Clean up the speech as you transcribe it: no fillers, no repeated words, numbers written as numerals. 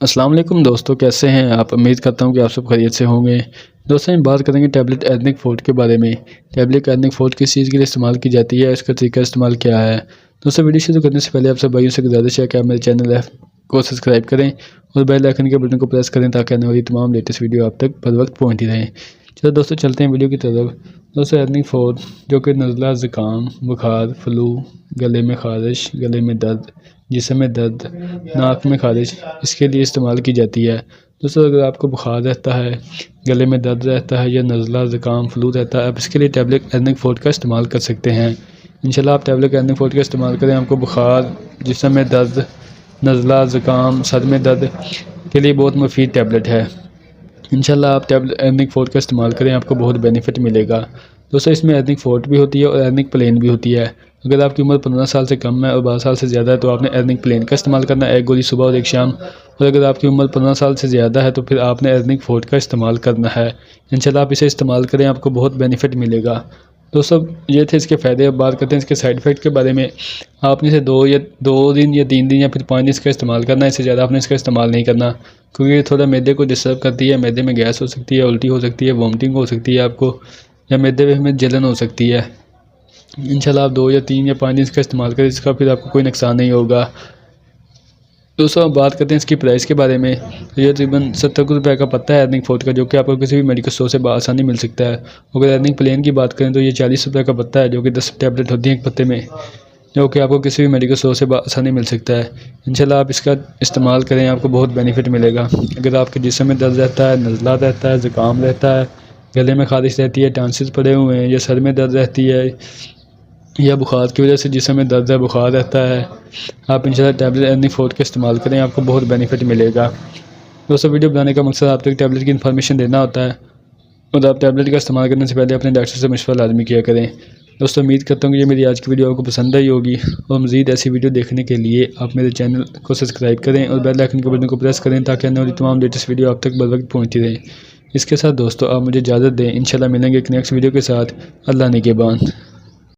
अस्सलाम वालेकुम दोस्तों, कैसे हैं आप। उम्मीद करता हूं कि आप सब खैरियत से होंगे। दोस्तों हम बात करेंगे टैबलेट एथनिक फ़ूड के बारे में। टैबलेट एथनिक फ़ूड किस चीज़ के लिए इस्तेमाल की जाती है, इसका तरीका इस्तेमाल क्या है। दोस्तों वीडियो शुरू करने से पहले आप सब भाइयों से गुजारिश है कि आप मेरे चैनल को सब्सक्राइब करें और बेल आइकन के बटन को प्रेस करें ताकि आने वाली तमाम लेटेस्ट वीडियो आप तक बर वक्त पहुँचती रहें। चलो दोस्तों चलते हैं वीडियो की तरफ। दोस्तों एथनिक फ़ूड जो कि नज़ला, ज़ुकाम, बुखार, फ्लू, गले में ख़ारिश, गले में दर्द, जिस्म में दर्द, नाक में ख़ारिश, इसके लिए इस्तेमाल की जाती है। दोस्तों अगर आपको बुखार रहता है, गले में दर्द रहता है या नज़ला, ज़ुकाम, फ्लू रहता है, आप इसके लिए टैबलेट एथनिक फ़ूड का इस्तेमाल कर सकते हैं। इंशाल्लाह आप टैबलेट एथनिक फ़ूड का इस्तेमाल करें, आपको बुखार, जिस्म में दर्द, नज़ला, ज़ुकाम, सर में दर्द के लिए बहुत मुफीद टैबलेट है। इंशाल्लाह आप टैबलेट एथनिक फ़ूड का इस्तेमाल करें, आपको बहुत बेनिफिट मिलेगा। दोस्तों इसमें एथनिक फ़ूड भी होती है और एथनिक प्लेन भी होती है। अगर आपकी उम्र 15 साल से कम है और 12 साल से ज़्यादा है तो आपने एथनिक प्लेन का इस्तेमाल करना है, एक गोली सुबह और एक शाम। और अगर आपकी उम्र 15 साल से ज़्यादा है तो फिर आपने एथनिक फ़ूड का इस्तेमाल करना है। इंशाल्लाह आप इसे इस्तेमाल करें, आपको बहुत बेनिफिट मिलेगा। दोस्तों ये थे इसके फ़ायदे। अब बात करते हैं इसके साइड इफ़ेक्ट के बारे में। आपने इसे 2 दिन या 3 दिन या फिर 5 दिन इसका इस्तेमाल करना है, इससे ज़्यादा आपने इसका इस्तेमाल नहीं करना, क्योंकि ये थोड़ा मैदे को डिस्टर्ब करती है। मैदे में गैस हो सकती है, उल्टी हो सकती है, वॉमिटिंग हो सकती है आपको, या मैदे में जलन हो सकती है। इंशाल्लाह आप 2 या 3 या 5 दिन इसका इस्तेमाल करें, इसका फिर आपको कोई नुकसान नहीं होगा। दोस्तों अब बात करते हैं इसकी प्राइस के बारे में। तो ये तकरीबन 70 रुपये का पत्ता है एथनिक फ़ूड का, जो कि आपको किसी भी मेडिकल स्टोर से आसानी मिल सकता है। अगर एथनिक प्लेन की बात करें तो ये 40 रुपये का पत्ता है, जो कि 10 टैबलेट होती हैं एक पत्ते में, जो कि आपको किसी भी मेडिकल स्टोर से आसानी मिल सकता है। इंशाल्लाह आप इसका इस्तेमाल करें, आपको बहुत बेनिफिट मिलेगा। अगर आपके जिस्म में दर्द रहता है, नज़ला रहता है, ज़ुकाम रहता है, गले में ख़ारिश रहती है, टांसिस पड़े हुए हैं या सर में दर्द रहती है या बुखार की वजह से जिस्म में दर्द है, बुखार रहता है, आप इंशाल्लाह टैबलेट एथनिक फ़ूड का इस्तेमाल करें, आपको बहुत बेनिफिट मिलेगा। दोस्तों वीडियो बनाने का मकसद आप तक टैबलेट की इन्फॉर्मेशन देना होता है, और आप टैबलेट का इस्तेमाल करने से पहले अपने डॉक्टर से मशवरा लाजमी किया करें। दोस्तों उम्मीद करता हूँ कि ये मेरी आज की वीडियो आपको पसंद आई होगी, और मज़ीद ऐसी वीडियो देखने के लिए आप मेरे चैनल को सब्सक्राइब करें और बेल आइकन के बटन को प्रेस करें ताकि आने वाली तमाम लेटेस्ट वीडियो आप तक बर वक्त पहुँचती रहे। इसके साथ दोस्तों आप मुझे इजाज़त दें, इंशाल्लाह मिलेंगे एक नेक्स्ट वीडियो के साथ। अल्लाह निगहबान।